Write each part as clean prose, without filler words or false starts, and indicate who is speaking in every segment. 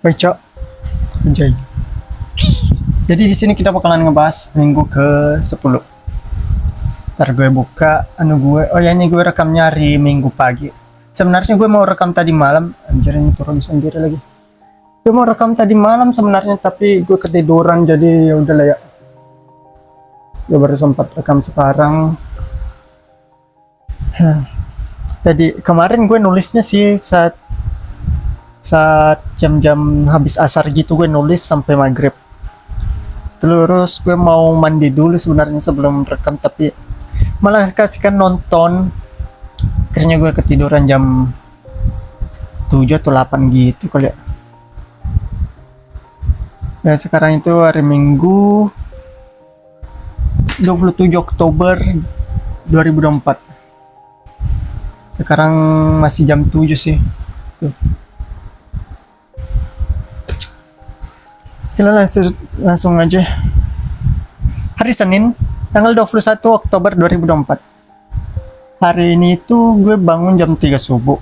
Speaker 1: Baik, Cok. Enjoy. Jadi di sini kita bakalan ngebahas minggu ke-10. Ntar gue buka gue. Oh ya, ini gue rekamnya hari Minggu pagi. Sebenarnya gue mau rekam tadi malam. Anjir, ini turun sendiri lagi. Gue mau rekam tadi malam sebenarnya, tapi gue ketiduran, jadi ya udahlah ya. Gue baru sempat rekam sekarang. Jadi kemarin gue nulisnya sih saat jam-jam habis asar gitu, gue nulis sampai maghrib. Terus gue mau mandi dulu sebenarnya sebelum rekam, tapi malah kasihkan nonton. Akhirnya gue ketiduran jam 7 atau 8 gitu kali ya. Ya sekarang itu hari Minggu 27 Oktober 2024. Sekarang masih jam 7 sih. Tuh. Kita langsung aja. Hari Senin, tanggal 21 Oktober 2024. Hari ini tuh gue bangun jam 3 subuh.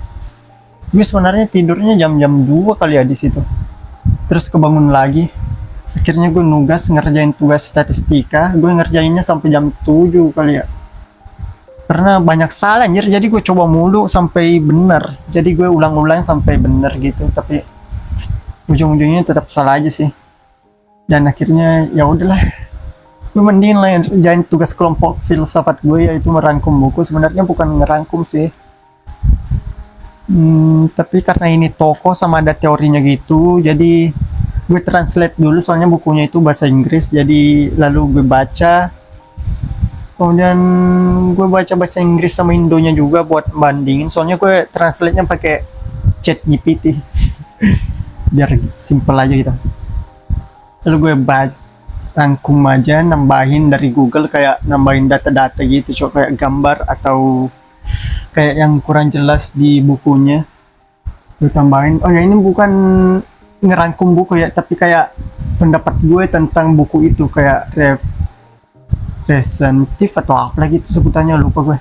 Speaker 1: Gue sebenarnya tidurnya jam-jam 2 kali ya di situ. Terus kebangun lagi. Akhirnya gue nugas ngerjain tugas statistika. Gue ngerjainnya sampai jam 7 kali ya. Karena banyak salah anjir, jadi gue coba mulu sampai bener. Jadi gue ulang-ulang sampai bener gitu, tapi ujung-ujungnya tetap salah aja sih. Dan akhirnya ya udahlah, gue mending lah ngerjain tugas kelompok filsafat gue, yaitu merangkum buku. Sebenarnya bukan ngerangkum sih, tapi karena ini toko sama ada teorinya gitu, jadi gue translate dulu, soalnya bukunya itu bahasa Inggris. Jadi lalu gue baca, kemudian gue baca bahasa Inggris sama Indonya juga buat bandingin, soalnya gue translate-nya pakai ChatGPT biar simple aja gitu. Lalu gue rangkum aja, nambahin dari Google, kayak nambahin data-data gitu, coba kayak gambar atau kayak yang kurang jelas di bukunya gue tambahin. Oh ya, ini bukan ngerangkum buku ya, tapi kayak pendapat gue tentang buku itu, kayak resentif atau apa lagi itu sebutannya, lupa gue.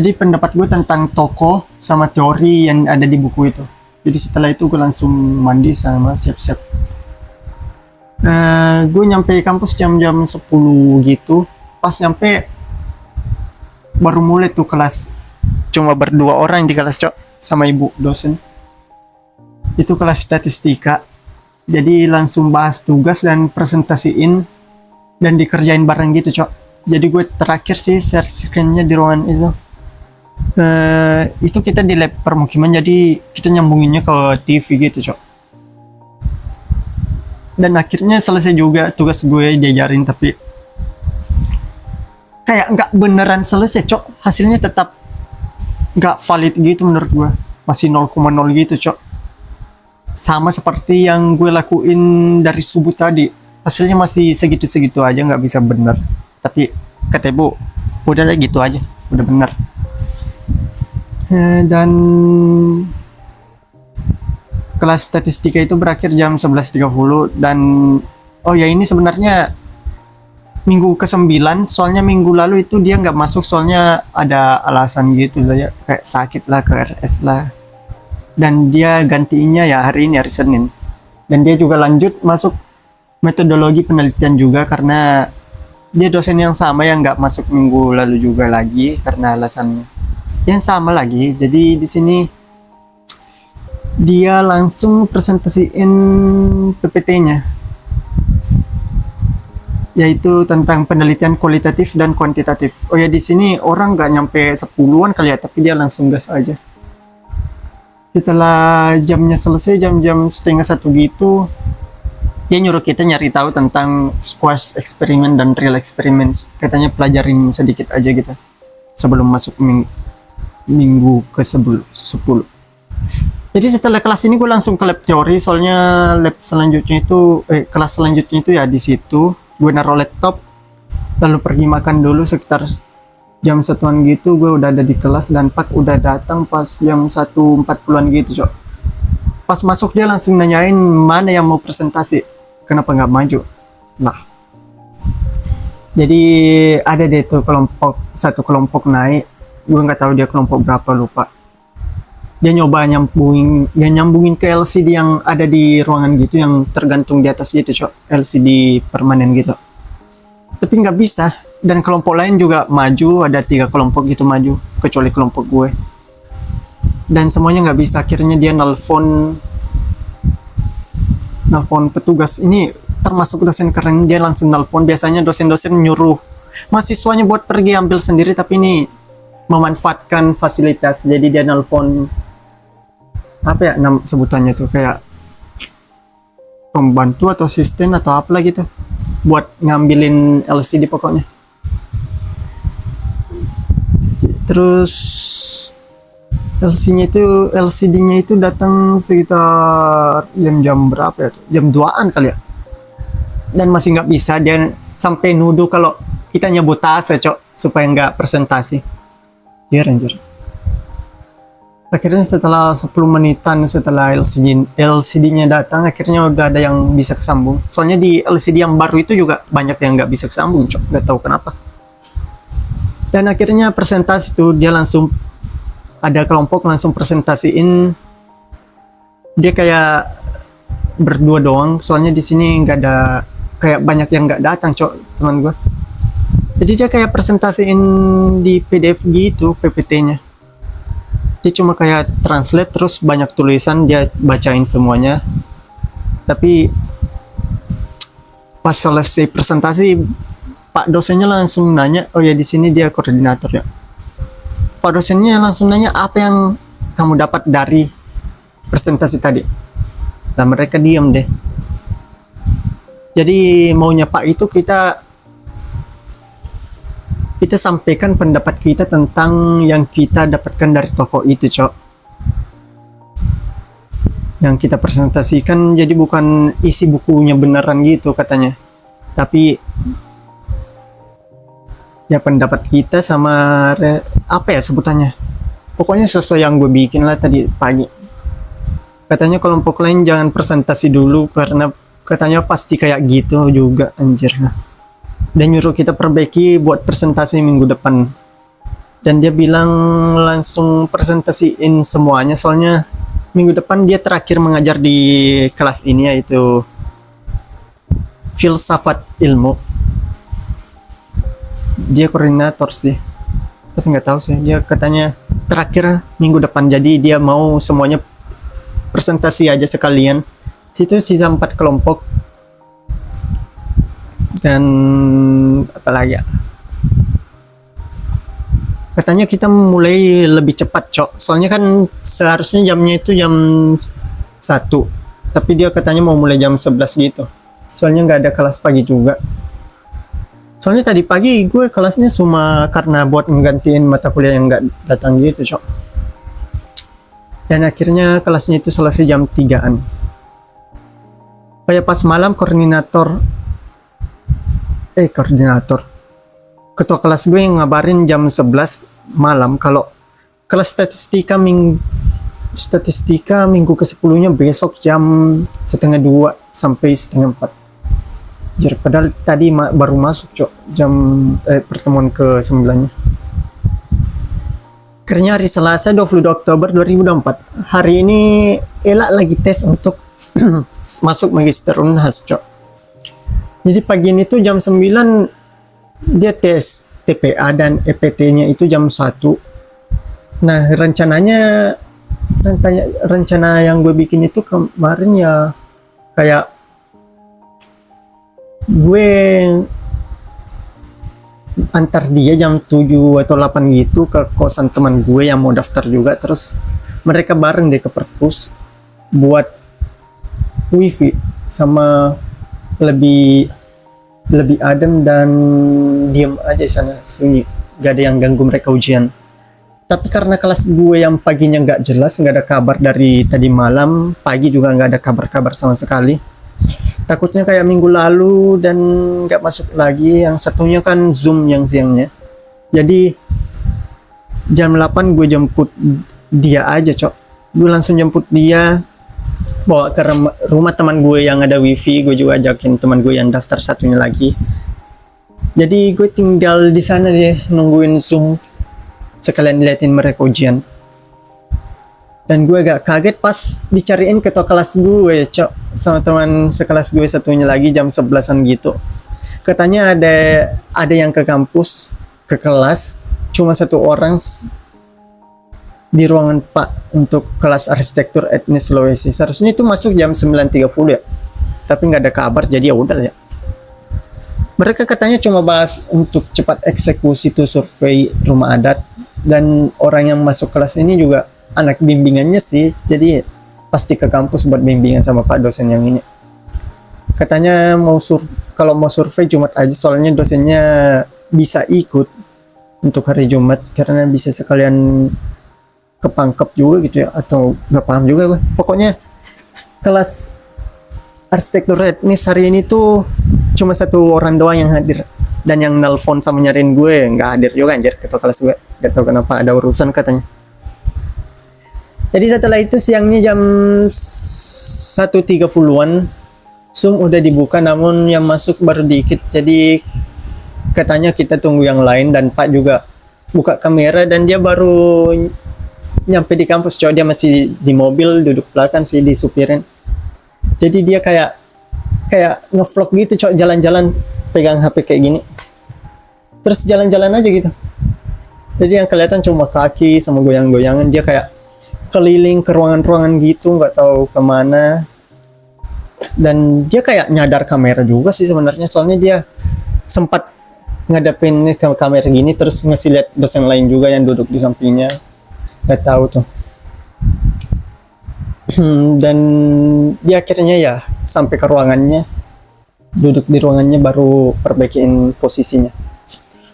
Speaker 1: Jadi pendapat gue tentang tokoh sama teori yang ada di buku itu. Jadi setelah itu gue langsung mandi sama siap-siap. Gue nyampe kampus jam-jam 10 gitu. Pas nyampe baru mulai tuh kelas. Cuma berdua orang di kelas, Cok, sama ibu dosen. Itu kelas statistika. Jadi langsung bahas tugas dan presentasiin dan dikerjain bareng gitu, Cok. Jadi gue terakhir sih share screen-nya di ruangan itu. Itu kita di lab permukiman, jadi kita nyambunginnya ke TV gitu, Cok. Dan akhirnya selesai juga tugas gue diajarin, tapi kayak nggak beneran selesai, Cok. Hasilnya tetap nggak valid gitu menurut gue. Masih 0,0 gitu, Cok. Sama seperti yang gue lakuin dari subuh tadi. Hasilnya masih segitu-segitu aja, nggak bisa bener. Tapi kata ibu, udah gitu aja, udah bener. Dan kelas statistika itu berakhir jam 11.30. Dan oh ya, ini sebenarnya minggu ke-9, soalnya minggu lalu itu dia nggak masuk, soalnya ada alasan gitu lah ya, kayak sakit lah, ke RS lah. Dan dia gantiinnya ya hari ini, hari Senin. Dan dia juga lanjut masuk metodologi penelitian juga, karena dia dosen yang sama yang nggak masuk minggu lalu juga lagi karena alasan yang sama lagi. Jadi di sini dia langsung presentasiin PPT-nya, yaitu tentang penelitian kualitatif dan kuantitatif. Oh ya, di sini orang nggak nyampe 10-an kali ya, tapi dia langsung gas aja. Setelah jamnya selesai, jam-jam setengah 1 gitu, dia nyuruh kita nyari tahu tentang squash eksperimen dan real eksperimen. Katanya pelajarin sedikit aja gitu sebelum masuk minggu ke-10. Jadi setelah kelas ini gue langsung ke lab teori, soalnya lab selanjutnya itu kelas selanjutnya itu ya di situ. Gue naruh laptop, lalu pergi makan dulu sekitar jam 1-an gitu. Gue udah ada di kelas dan Pak udah datang pas jam 1.40-an gitu, Cok. Pas masuk dia langsung nanyain mana yang mau presentasi, kenapa nggak maju. Nah, jadi ada deh tuh satu kelompok naik. Gue nggak tahu dia kelompok berapa, lupa. Dia nyoba nyambungin ke LCD yang ada di ruangan gitu, yang tergantung di atas gitu cok, LCD permanen gitu. Tapi nggak bisa. Dan kelompok lain juga maju, ada 3 kelompok gitu maju, kecuali kelompok gue. Dan semuanya nggak bisa. Akhirnya dia nelfon petugas. Ini termasuk dosen keren, dia langsung nelfon. Biasanya dosen-dosen nyuruh mahasiswanya buat pergi ambil sendiri, tapi ini memanfaatkan fasilitas. Jadi dia nelfon, apa ya sebutannya tuh, kayak pembantu atau asisten atau apa lah gitu, buat ngambilin LCD pokoknya. Terus LCD-nya itu datang sekitar jam berapa ya tuh? Jam 2-an kali ya. Dan masih nggak bisa, dia sampai nuduh kalau kita nyebutase cok, supaya nggak presentasi. Anjir. Akhirnya setelah 10 menitan setelah LCD-nya datang, akhirnya udah ada yang bisa kesambung. Soalnya di LCD yang baru itu juga banyak yang nggak bisa kesambung cok, nggak tahu kenapa. Dan akhirnya presentasi tuh dia langsung, ada kelompok langsung presentasiin. Dia kayak berdua doang, soalnya di sini nggak ada, kayak banyak yang nggak datang cok, teman gue. Jadi dia kayak presentasiin di PDF gitu PPT-nya. Dia cuma kayak translate, terus banyak tulisan dia bacain semuanya. Tapi pas selesai presentasi, Pak dosennya langsung nanya, oh ya di sini dia koordinator ya. Pak dosennya langsung nanya, apa yang kamu dapat dari presentasi tadi? Nah mereka diam deh. Jadi maunya Pak itu kita sampaikan pendapat kita tentang yang kita dapatkan dari toko itu cok. Yang kita presentasikan, jadi bukan isi bukunya beneran gitu katanya. Tapi ya pendapat kita sama apa ya sebutannya, pokoknya sesuai yang gue bikin lah tadi pagi. Katanya kelompok lain jangan presentasi dulu, karena katanya pasti kayak gitu juga anjir. Dan nyuruh kita perbaiki buat presentasi minggu depan. Dan dia bilang langsung presentasiin semuanya, soalnya minggu depan dia terakhir mengajar di kelas ini, yaitu filsafat ilmu. Dia koordinator sih, tapi nggak tahu sih, dia katanya terakhir minggu depan, jadi dia mau semuanya presentasi aja sekalian. Situ sisa 4 kelompok. Dan apalagi ya, katanya kita mulai lebih cepat cok, soalnya kan seharusnya jamnya itu jam 1, tapi dia katanya mau mulai jam 11 gitu, soalnya nggak ada kelas pagi juga. Soalnya tadi pagi gue kelasnya cuma karena buat menggantiin mata kuliah yang nggak datang gitu cok. Dan akhirnya kelasnya itu selesai jam 3-an. Kayak pas malam ketua kelas gue yang ngabarin jam 11 malam kalau kelas statistika minggu ke-10-nya besok jam 1:30 sampai 1:30. Jadi padahal tadi baru masuk cok, jam pertemuan ke-9-nya. Akhirnya hari Selasa 22 Oktober 2024. Hari ini Ela lagi tes untuk masuk Magister Unhas cok. Jadi pagi ini tuh jam 9 dia tes TPA dan EPT-nya itu jam 1. Nah rencana yang gue bikin itu kemarin ya, kayak gue antar dia jam 7 atau 8 gitu ke kosan teman gue yang mau daftar juga, terus mereka bareng deh ke perpus buat wifi, sama lebih adem dan diem aja di sana, sunyi, gak ada yang ganggu mereka ujian. Tapi karena kelas gue yang paginya gak jelas, gak ada kabar dari tadi malam, pagi juga gak ada kabar-kabar sama sekali. Takutnya kayak minggu lalu dan nggak masuk lagi. Yang satunya kan Zoom yang siangnya. Jadi jam 8 gue jemput dia aja cok. Gue langsung jemput dia, bawa ke rumah teman gue yang ada wifi. Gue juga ajakin teman gue yang daftar satunya lagi. Jadi gue tinggal di sana deh nungguin Zoom, sekalian liatin mereka ujian. Dan gue agak kaget pas dicariin ketua kelas gue, cok, sama teman sekelas gue satunya lagi jam 11-an gitu. Katanya ada yang ke kampus, ke kelas, cuma satu orang di ruangan Pak untuk kelas arsitektur etnis Sulawesi. Seharusnya itu masuk jam 9.30 ya. Tapi nggak ada kabar, jadi ya udah ya. Mereka katanya cuma bahas untuk cepat eksekusi tuh survei rumah adat, dan orang yang masuk kelas ini juga anak bimbingannya sih, jadi pasti ke kampus buat bimbingan sama Pak dosen yang ini. Katanya kalau mau survei Jumat aja, soalnya dosennya bisa ikut untuk hari Jumat karena bisa sekalian kepangkep juga gitu ya, atau nggak paham juga gue. Pokoknya kelas arsitektur etnis hari ini tuh cuma satu orang doang yang hadir, dan yang nelpon sama nyariin gue nggak hadir juga anjir, ketua kelas gue. Gak tahu kenapa, ada urusan katanya. Jadi setelah itu siangnya jam 1.30-an Zoom udah dibuka, namun yang masuk baru dikit. Jadi katanya kita tunggu yang lain, dan Pak juga buka kamera dan dia baru nyampe di kampus, cowok. Dia masih di mobil, duduk belakang sih, disupirin. Jadi dia kayak ngevlog gitu, cowok, jalan-jalan pegang HP kayak gini. Terus jalan-jalan aja gitu. Jadi yang kelihatan cuma kaki sama goyang-goyangan. Dia kayak keliling ke ruangan-ruangan gitu, nggak tahu kemana. Dan dia kayak nyadar kamera juga sih sebenarnya, soalnya dia sempat ngadepin ke kamera gini terus ngasih lihat dosen lain juga yang duduk di sampingnya. Nggak tahu tuh. Dan dia akhirnya ya sampai ke ruangannya, duduk di ruangannya, baru perbaikin posisinya.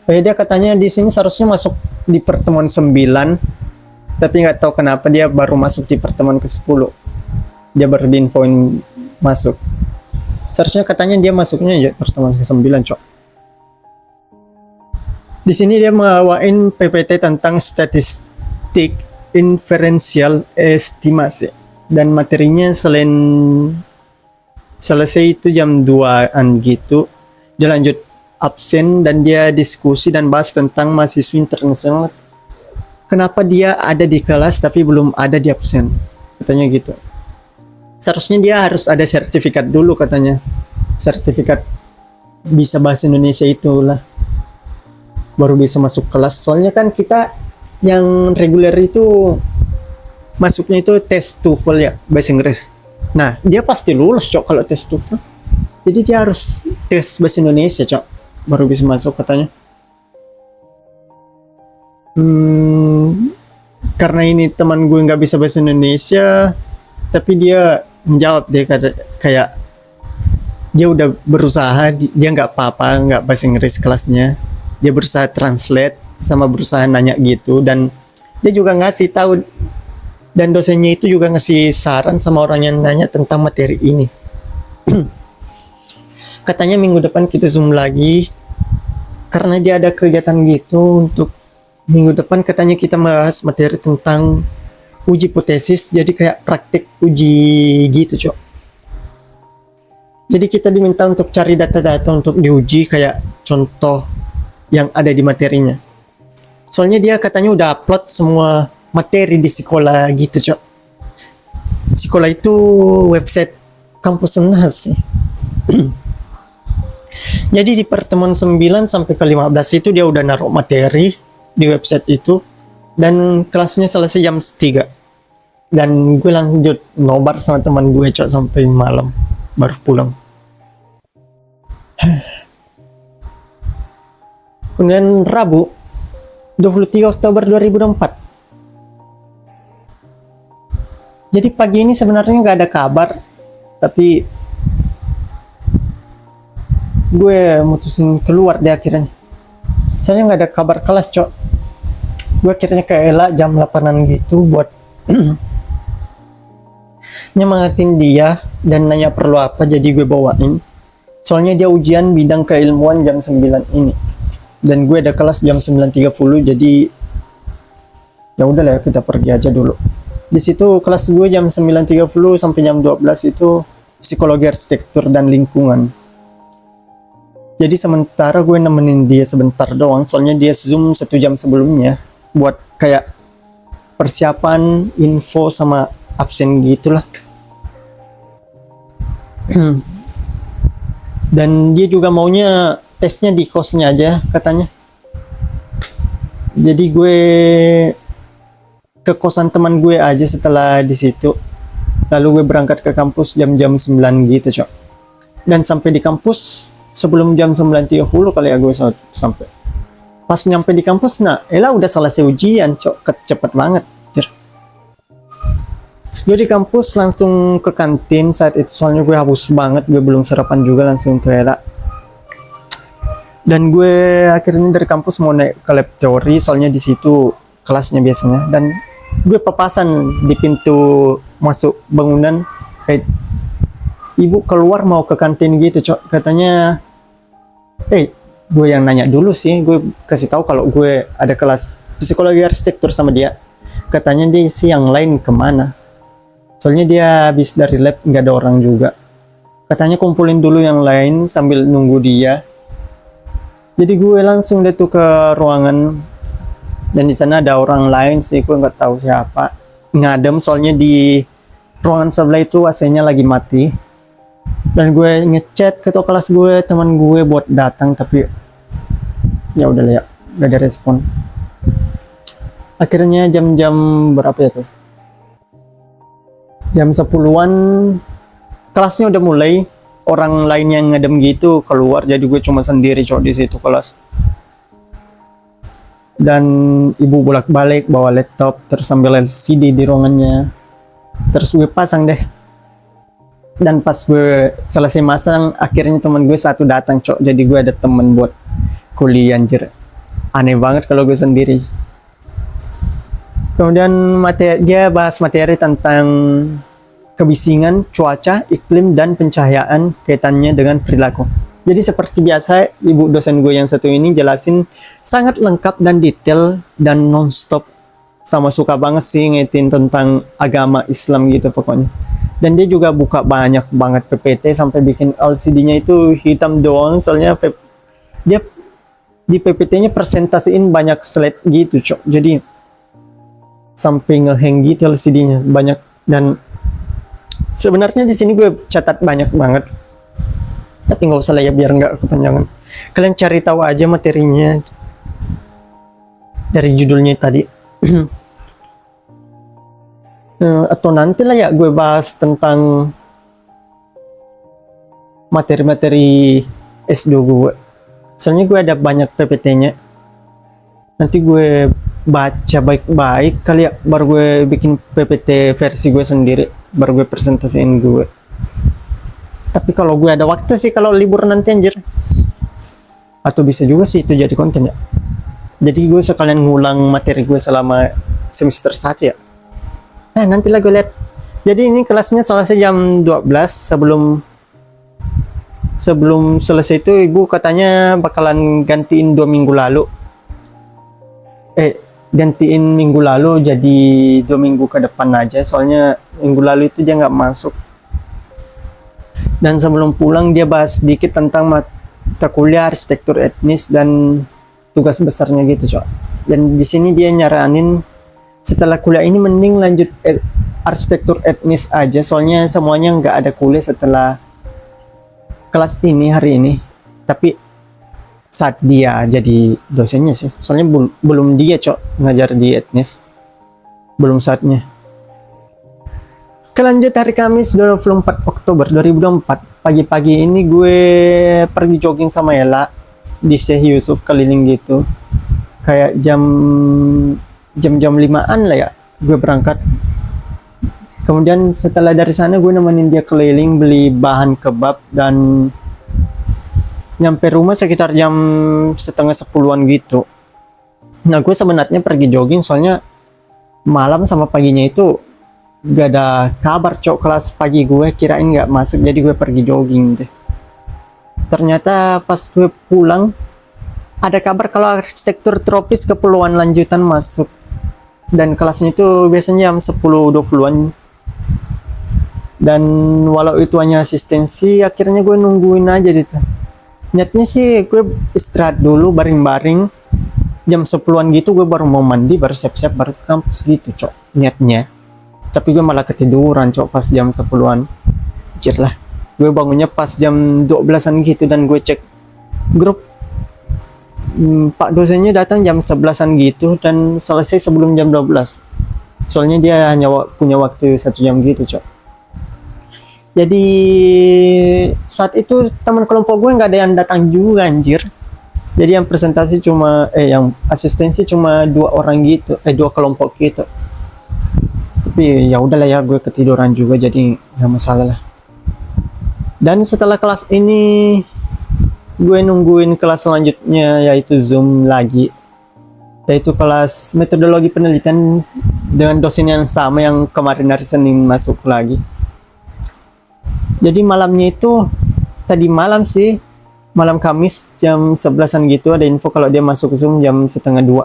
Speaker 1: Dia katanya di sini seharusnya masuk di pertemuan 9, tapi nggak tahu kenapa dia baru masuk di pertemuan ke-10. Dia baru diinfoin masuk. Seharusnya katanya dia masuknya ya pertemuan ke-9, cok. Di sini dia membawain PPT tentang statistik inferensial estimasi, dan materinya selain selesai itu jam 2-an gitu, dia lanjut absen dan dia diskusi dan bahas tentang mahasiswa internasional. Kenapa dia ada di kelas tapi belum ada di absen, katanya gitu. Seharusnya dia harus ada sertifikat dulu katanya, sertifikat bisa bahasa Indonesia itulah, baru bisa masuk kelas. Soalnya kan kita yang reguler itu masuknya itu tes TOEFL ya, bahasa Inggris. Nah dia pasti lulus, cok, kalau tes TOEFL. Jadi dia harus tes bahasa Indonesia, cok, baru bisa masuk katanya. Karena ini teman gue nggak bisa bahasa Indonesia, tapi dia menjawab, dia kayak dia udah berusaha, dia nggak apa-apa nggak bahasa Inggris kelasnya, dia berusaha translate sama berusaha nanya gitu, dan dia juga ngasih tahu, dan dosennya itu juga ngasih saran sama orang yang nanya tentang materi ini. Katanya minggu depan kita Zoom lagi karena dia ada kegiatan gitu. Untuk minggu depan katanya kita bahas materi tentang uji hipotesis, jadi kayak praktik uji gitu, cok. Jadi kita diminta untuk cari data-data untuk diuji, kayak contoh yang ada di materinya. Soalnya dia katanya udah upload semua materi di sekolah gitu, cok. Sekolah itu website kampus Unhas sih. Jadi di pertemuan 9 sampai ke 15 itu dia udah naruh materi di website itu, dan kelasnya selesai jam 3. Dan gue lanjut ngobar sama teman gue, cok, sampai malam baru pulang. Kemudian Rabu 23 Oktober 2024. Jadi pagi ini sebenarnya nggak ada kabar, tapi gue mutusin keluar deh akhirnya. Soalnya nggak ada kabar kelas, cok. Gue akhirnya ke Ella jam 8-an gitu buat nyemangatin dia dan nanya perlu apa, jadi gue bawain. Soalnya dia ujian bidang keilmuan jam 9 ini, dan gue ada kelas jam 9.30, jadi ya udah lah, kita pergi aja dulu. Di situ kelas gue jam 9.30 sampai jam 12 itu psikologi arsitektur dan lingkungan. Jadi sementara gue nemenin dia sebentar doang, soalnya dia Zoom 1 jam sebelumnya buat kayak persiapan info sama absen gitulah. Dan dia juga maunya tesnya di kosnya aja katanya. Jadi gue ke kosan teman gue aja setelah di situ. Lalu gue berangkat ke kampus jam-jam 9 gitu, Cok. Dan sampai di kampus sebelum jam 9.30 kali ya gue sampai. Pas nyampe di kampus, nah, elah udah selesai ujian, Cok. Cepet banget. Gue di kampus langsung ke kantin saat itu, soalnya gue haus banget, gue belum sarapan juga, langsung ke Ela. Dan gue akhirnya dari kampus mau naik ke lab teori, soalnya di situ kelasnya biasanya. Dan gue papasan di pintu masuk bangunan, kayak ibu keluar mau ke kantin gitu, Cok. Katanya, gue yang nanya dulu sih, gue kasih tahu kalau gue ada kelas psikologi arsitektur sama dia. Katanya dia sih yang lain kemana? Soalnya dia habis dari lab, nggak ada orang juga. Katanya kumpulin dulu yang lain sambil nunggu dia. Jadi gue langsung deh tuh ke ruangan, dan di sana ada orang lain sih, gue nggak tahu siapa. Ngadem soalnya di ruangan sebelah itu AC-nya lagi mati. Dan gue ngechat ke kelas gue, teman gue buat datang, tapi ya udah ya, nggak ada respon. Akhirnya jam-jam berapa ya tuh? Jam 10-an kelasnya udah mulai, orang lain yang ngedem gitu keluar, jadi gue cuma sendiri, Cok, di situ kelas. Dan ibu bolak-balik bawa laptop, terus sambil LCD di ruangannya, terus gue pasang deh. Dan pas gue selesai masang, akhirnya teman gue satu datang, Cok, jadi gue ada temen buat kuliah, anjir. Aneh banget kalau gue sendiri. Kemudian dia bahas materi tentang kebisingan, cuaca, iklim, dan pencahayaan kaitannya dengan perilaku. Jadi seperti biasa, ibu dosen gue yang satu ini jelasin sangat lengkap dan detail dan nonstop. Sama suka banget sih ngetin tentang agama Islam gitu pokoknya. Dan dia juga buka banyak banget PPT sampai bikin LCD-nya itu hitam doang, soalnya dia di PPT-nya presentasiin banyak slide gitu, Cok. Jadi sampai ngehang gitu LCD-nya banyak. Dan sebenarnya di sini gue catat banyak banget, tapi nggak usah lah ya biar nggak kepanjangan. Kalian cari tahu aja materinya dari judulnya tadi. Atau nanti lah ya gue bahas tentang materi-materi S2 gue. Soalnya gue ada banyak PPT-nya. Nanti gue baca baik-baik kali ya, baru gue bikin PPT versi gue sendiri, baru gue presentasiin gue. Tapi kalau gue ada waktu sih, kalau libur nanti, anjir. Atau bisa juga sih itu jadi konten ya. Jadi gue sekalian ngulang materi gue selama semester 1 ya. Nanti lah gue lihat. Jadi ini kelasnya selesai jam 12. Sebelum selesai itu ibu katanya bakalan gantiin 2 minggu lalu. Gantiin minggu lalu jadi 2 minggu ke depan aja, soalnya minggu lalu itu dia nggak masuk. Dan sebelum pulang dia bahas sedikit tentang mata kuliah arsitektur etnis dan tugas besarnya gitu, Cok. Dan di sini dia nyaranin setelah kuliah ini mending lanjut arsitektur etnis aja, soalnya semuanya nggak ada kuliah setelah kelas ini hari ini. Tapi saat dia jadi dosennya sih, soalnya belum dia, Cok, ngajar di etnis, belum saatnya. Kelanjut hari Kamis 24 Oktober 2024, pagi-pagi ini gue pergi jogging sama Ella di Syekh Yusuf keliling gitu, kayak jam 5-an lah ya gue berangkat. Kemudian setelah dari sana gue nemenin dia keliling beli bahan kebab, dan nyampe rumah sekitar jam setengah 10-an gitu. Nah gue sebenarnya pergi jogging soalnya malam sama paginya itu gak ada kabar, Cok, kelas pagi gue, kirain gak masuk, jadi gue pergi jogging deh. Ternyata pas gue pulang ada kabar kalau arsitektur tropis kepulauan lanjutan masuk, dan kelasnya itu biasanya jam 10.20-an. Dan walau itu hanya asistensi, akhirnya gue nungguin aja gitu. Niatnya sih gue istirahat dulu baring-baring, jam 10-an gitu gue baru mau mandi, baru siap-siap, baru ke kampus gitu cok niatnya. Tapi gue malah ketiduran cok pas jam 10-an. Anjir lah, gue bangunnya pas jam 12-an gitu, dan gue cek grup, pak dosennya datang jam 11-an gitu dan selesai sebelum jam 12. Soalnya dia hanya punya waktu 1 jam gitu cok. Jadi saat itu teman kelompok gue nggak ada yang datang juga anjir. Jadi yang presentasi cuma yang asistensi cuma 2 orang gitu, 2 kelompok gitu. Tapi ya udahlah ya, gue ketiduran juga jadi nggak masalah lah. Dan setelah kelas ini gue nungguin kelas selanjutnya, yaitu Zoom lagi, yaitu kelas metodologi penelitian dengan dosen yang sama yang kemarin hari Senin masuk lagi. Jadi malamnya itu, tadi malam sih, malam Kamis jam 11-an gitu ada info kalau dia masuk Zoom jam 1:30.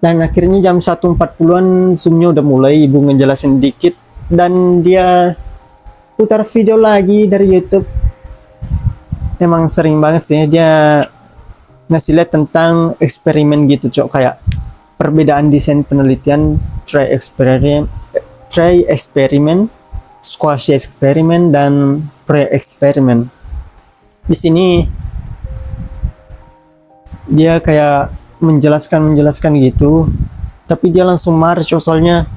Speaker 1: Dan akhirnya jam 1:40-an Zoom-nya udah mulai, ibu ngejelasin dikit, dan dia putar video lagi dari YouTube. Emang sering banget sih dia ngasih lihat tentang eksperimen gitu cok, kayak perbedaan desain penelitian, try experiment, squash experiment, dan pre-experiment. Di sini dia kayak menjelaskan gitu, tapi dia langsung marah cok, soalnya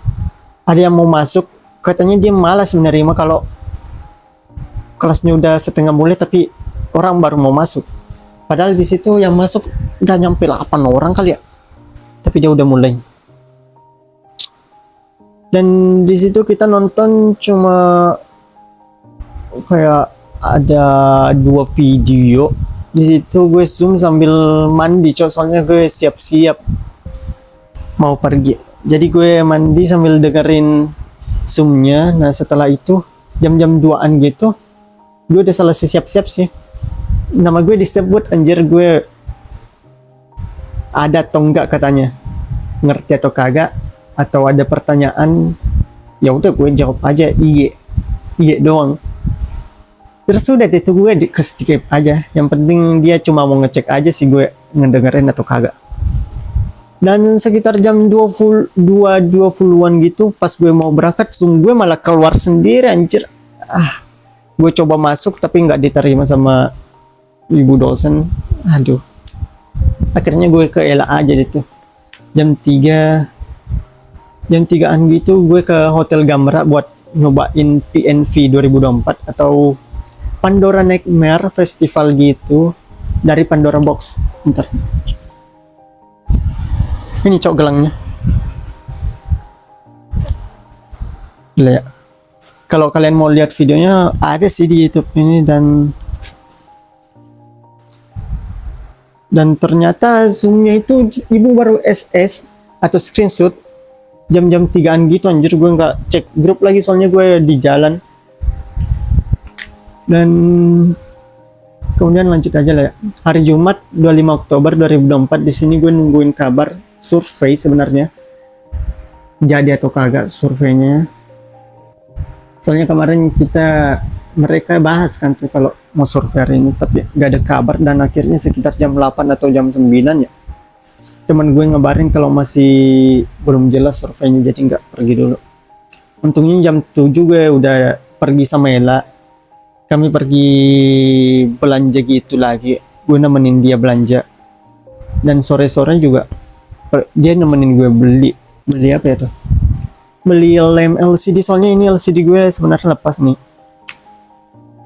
Speaker 1: ada yang mau masuk, katanya dia malas menerima kalau kelasnya udah setengah mulai tapi orang baru mau masuk. Padahal di situ yang masuk gak nyampe 8 orang kali ya, tapi dia udah mulai. Dan di situ kita nonton cuma kayak ada 2 video. Di situ gue Zoom sambil mandi cok, soalnya gue siap-siap mau pergi. Jadi gue mandi sambil dengerin Zoom-nya. Nah setelah itu jam-jam 2-an gitu, gue udah selesai siap-siap sih. Nama gue disebut, anjir, gue ada atau enggak katanya, ngerti atau kagak, atau ada pertanyaan. Ya udah gue jawab aja iya doang. Terus udah itu gue di skip aja. Yang penting dia cuma mau ngecek aja sih gue ngedengerin atau kagak. Dan sekitar jam 20-an gitu, pas gue mau berangkat, Zoom gue malah keluar sendiri anjir. Gue coba masuk tapi nggak diterima sama ibu dosen. Aduh. Akhirnya gue ke Ela aja gitu. Jam 3-an gitu gue ke Hotel Gamera buat nyobain PNV 2024 atau Pandora Nightmare Festival gitu dari Pandora Box. Bentar. Ini cok gelangnya. Gila ya. Kalau kalian mau lihat videonya ada sih di YouTube ini, dan ternyata Zoom-nya itu ibu baru SS atau screenshot jam-jam 3-an gitu anjir. Gue nggak cek grup lagi soalnya gue di jalan. Dan kemudian lanjut aja lah ya. Hari Jumat 25 Oktober 2024, di sini gue nungguin kabar survei sebenarnya. Jadi atau kagak surveinya. Soalnya kemarin mereka bahas kan tuh kalau mau survei hari ini, tapi gak ada kabar. Dan akhirnya sekitar jam 8 atau jam 9 ya, teman gue ngabarin kalau masih belum jelas surveinya, jadi nggak pergi dulu. Untungnya jam 7 gue udah pergi sama Ella. Kami pergi belanja gitu lagi. Gue nemenin dia belanja. Dan sore-sore juga dia nemenin gue beli apa ya tuh? Beli lem LCD, soalnya ini LCD gue sebenarnya lepas nih.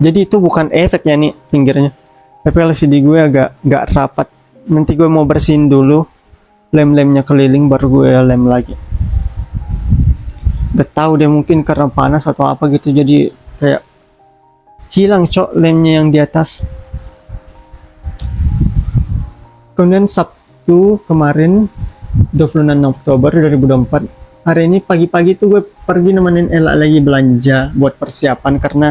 Speaker 1: Jadi itu bukan efeknya nih pinggirnya, tapi LCD gue agak nggak rapat. Nanti gue mau bersihin dulu lem-lemnya keliling, baru gue lem lagi. Gak tahu deh, mungkin karena panas atau apa gitu, jadi kayak hilang cok lemnya yang di atas. Kemudian Sabtu kemarin 26 Oktober 2024, hari ini pagi-pagi tuh gue pergi nemenin Ella lagi belanja buat persiapan, karena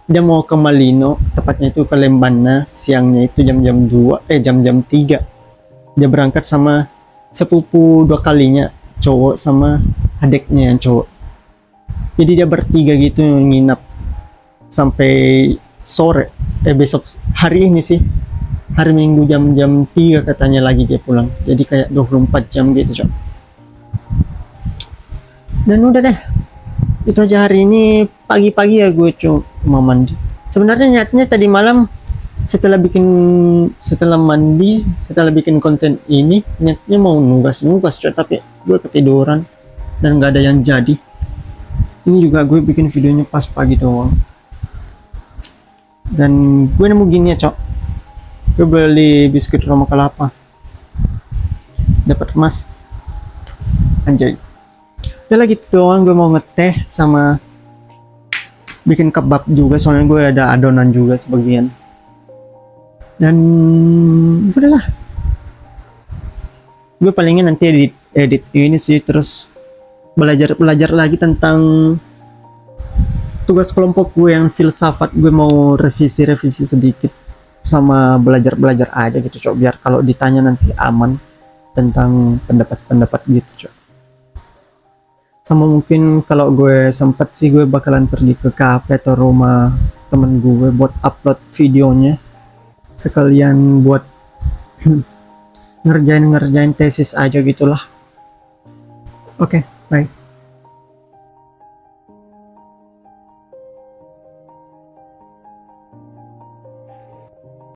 Speaker 1: dia mau ke Malino, tepatnya itu ke Lembana. Siangnya itu jam-jam 3 dia berangkat sama sepupu 2 kalinya cowok sama adiknya yang cowok. Jadi dia bertiga gitu nginap sampai sore, besok hari ini sih, hari Minggu jam 3 katanya lagi dia pulang. Jadi kayak 24 jam gitu, Cok. Dan udah deh. Itu aja hari ini. Pagi-pagi ya gue cuma mandi. Sebenarnya niatnya tadi malam setelah mandi, setelah bikin konten ini, niatnya mau nugas-nugas, Cok, tapi gue ketiduran dan nggak ada yang jadi. Ini juga gue bikin videonya pas pagi doang. Dan gue nemu gini ya, Cok. Gue beli biskuit Roma Kelapa. Dapat emas. Anjay. Udah lagi gitu doang, gue mau ngeteh sama bikin kebab juga, soalnya gue ada adonan juga sebagian. Dan udahlah. Gue palingnya nanti edit ini sih, terus belajar lagi tentang tugas kelompok gue yang filsafat. Gue mau revisi sedikit sama belajar aja gitu, Cok, biar kalau ditanya nanti aman tentang pendapat gitu, Cok. Sama mungkin kalau gue sempet sih gue bakalan pergi ke cafe atau rumah temen gue buat upload videonya, sekalian buat ngerjain tesis aja gitulah. Oke, bye.